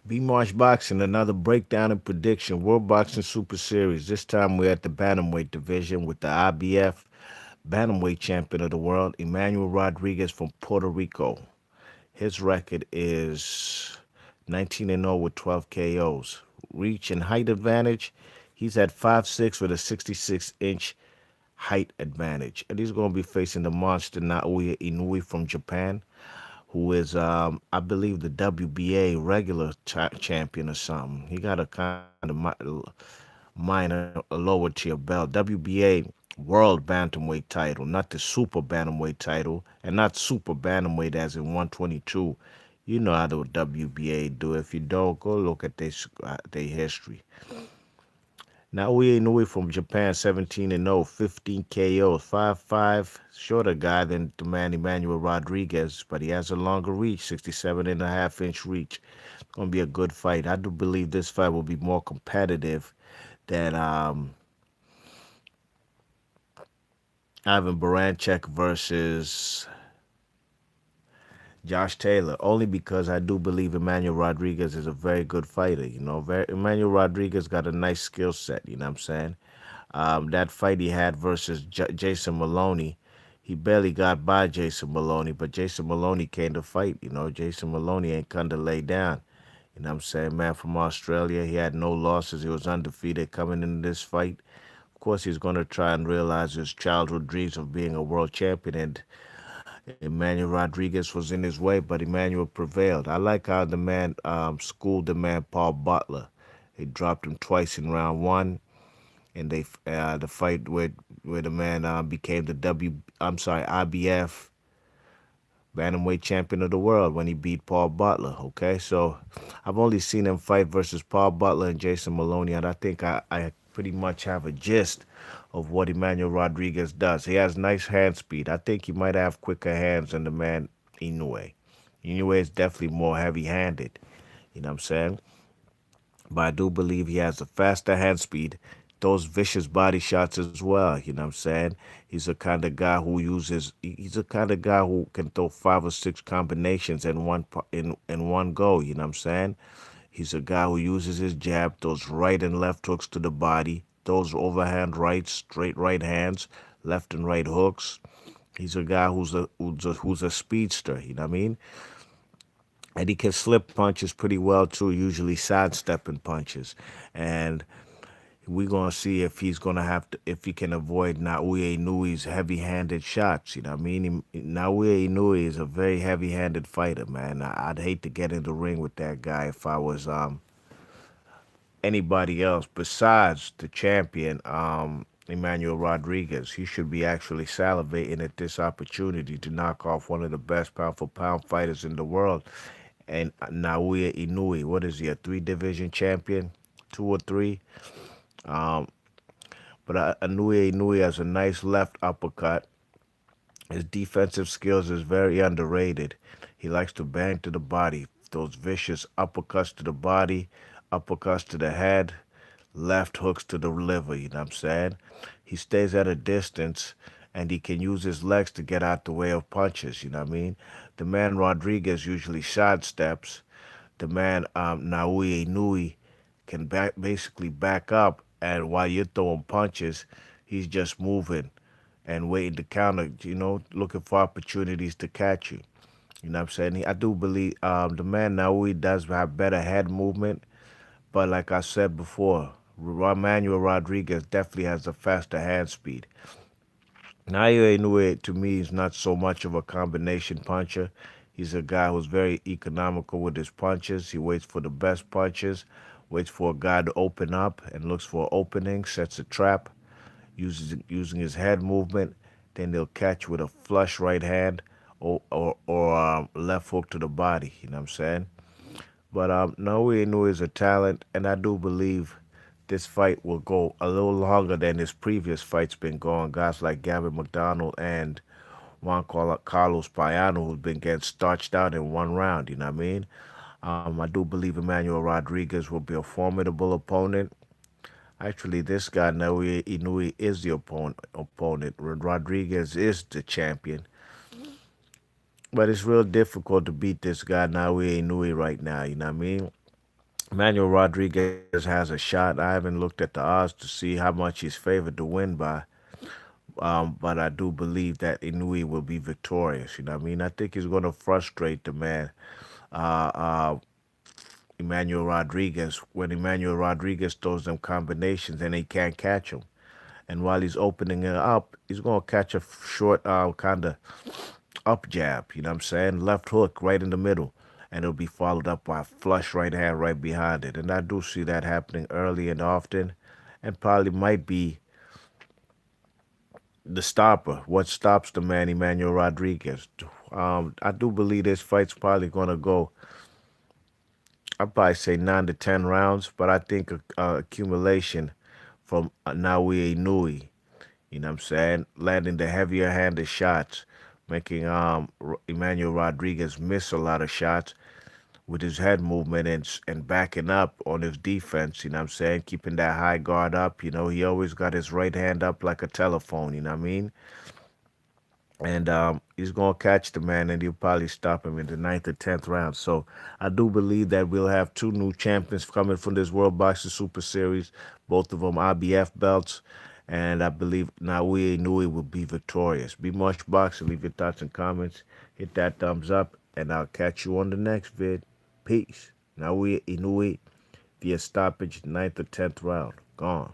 B-Marsh Boxing, another breakdown and prediction. World Boxing Super Series. This time we're at the Bantamweight division with the IBF Bantamweight Champion of the World, Emmanuel Rodriguez from Puerto Rico. His record is 19 and 0 with 12 KOs. Reach and height advantage. He's at 5'6" with a 66-inch height advantage. And he's going to be facing the monster Naoya Inoue from Japan, who is, I believe, the WBA regular champion or something. He got a kind of minor lower tier belt. WBA World Bantamweight title, not the Super Bantamweight title, and not Super Bantamweight as in 122. You know how the WBA do. If you don't, go look at their history. Naoya Inoue from Japan, 17 and 0, 15 KOs, 5'5", shorter guy than the man Emmanuel Rodriguez, but he has a longer reach, 67.5-inch reach. It's going to be a good fight. I do believe this fight will be more competitive than Ivan Baranchek versus Josh Taylor, only because I do believe Emmanuel Rodriguez is a very good fighter. Emmanuel Rodriguez got a nice skill set. You know what I'm saying? That fight he had versus Jason Maloney, he barely got by Jason Maloney, but Jason Maloney came to fight. Jason Maloney ain't come to lay down. You know what I'm saying? Man from Australia, he had no losses. He was undefeated coming into this fight. Of course, he's going to try and realize his childhood dreams of being a world champion, and Emmanuel Rodriguez was in his way, but Emmanuel prevailed. I like how the man schooled the man Paul Butler. He dropped him twice in round one, and the fight where the man became the IBF bantamweight champion of the world when he beat Paul Butler. Okay, so I've only seen him fight versus Paul Butler and Jason Maloney, and I think I pretty much have a gist of what Emmanuel Rodriguez does. He has nice hand speed. I think he might have quicker hands than the man Inoue. Inoue is definitely more heavy-handed. You know what I'm saying? But I do believe he has a faster hand speed, those vicious body shots as well. You know what I'm saying? He's the kind of guy who uses. He's the kind of guy who can throw 5 or 6 combinations in one go. You know what I'm saying? He's a guy who uses his jab, those right and left hooks to the body, those overhand rights, straight right hands, left and right hooks. He's a guy who's a speedster. You know what I mean? And he can slip punches pretty well too, usually sidestepping punches. And we're gonna see if he's gonna have to if he can avoid Naoya Inui's heavy-handed shots. You know what I mean? Naoya Inoue is a very heavy-handed fighter, man. I'd hate to get in the ring with that guy if I was anybody else besides the champion, Emmanuel Rodriguez. He should be actually salivating at this opportunity to knock off one of the best pound for pound fighters in the world. And Naoya Inoue, what is he, a 3 division champion? 2 or 3? Um, but Inoue has a nice left uppercut. His defensive skills is very underrated. He likes to bang to the body. Those vicious uppercuts to the body, uppercuts to the head, left hooks to the liver, you know what I'm saying? He stays at a distance and he can use his legs to get out the way of punches, you know what I mean? The man Rodriguez usually sidesteps. The man Naoya Inoue can basically back up, and while you're throwing punches, he's just moving and waiting to counter, looking for opportunities to catch you. You know what I'm saying? I do believe the man Naui does have better head movement, but like I said before, Manuel Rodriguez definitely has a faster hand speed. Naoya Inoue to me is not so much of a combination puncher. He's a guy who's very economical with his punches. He waits for the best punches, waits for a guy to open up and looks for an opening, sets a trap, using his head movement. Then they'll catch with a flush right hand or left hook to the body. You know what I'm saying? But Naoya Inoue is a talent, and I do believe this fight will go a little longer than his previous fights been going. Guys like Gavin McDonald and Juan Carlos Payano, who's been getting starched out in one round. You know what I mean? I do believe Emmanuel Rodriguez will be a formidable opponent. Actually, this guy Naoya Inoue is the opponent. Rodriguez is the champion. But it's real difficult to beat this guy Naoya Inoue right now. You know what I mean? Emmanuel Rodriguez has a shot. I haven't looked at the odds to see how much he's favored to win by. But I do believe that Inoue will be victorious. You know what I mean? I think he's going to frustrate the man, uh, uh, Emmanuel Rodriguez, when Emmanuel Rodriguez throws them combinations and he can't catch them. And while he's opening it up, he's going to catch a short, kind of up jab, you know what I'm saying? Left hook right in the middle. And it'll be followed up by a flush right hand right behind it. And I do see that happening early and often. And probably might be the stopper. What stops the man, Emmanuel Rodriguez? I do believe this fight's probably going to go, I'd probably say 9 to 10 rounds. But I think accumulation from Naoya Inoue, you know what I'm saying? Landing the heavier handed shots, making Emmanuel Rodriguez miss a lot of shots with his head movement and backing up on his defense, you know what I'm saying? Keeping that high guard up. You know, he always got his right hand up like a telephone, you know what I mean? And he's going to catch the man and he'll probably stop him in the 9th or 10th round. So I do believe that we'll have two new champions coming from this World Boxing Super Series, both of them IBF belts. And I believe Naoya Inoue will be victorious. Be much boxing. Leave your thoughts and comments. Hit that thumbs up, and I'll catch you on the next vid. Peace. Naoya Inoue via stoppage, 9th or 10th round. Gone.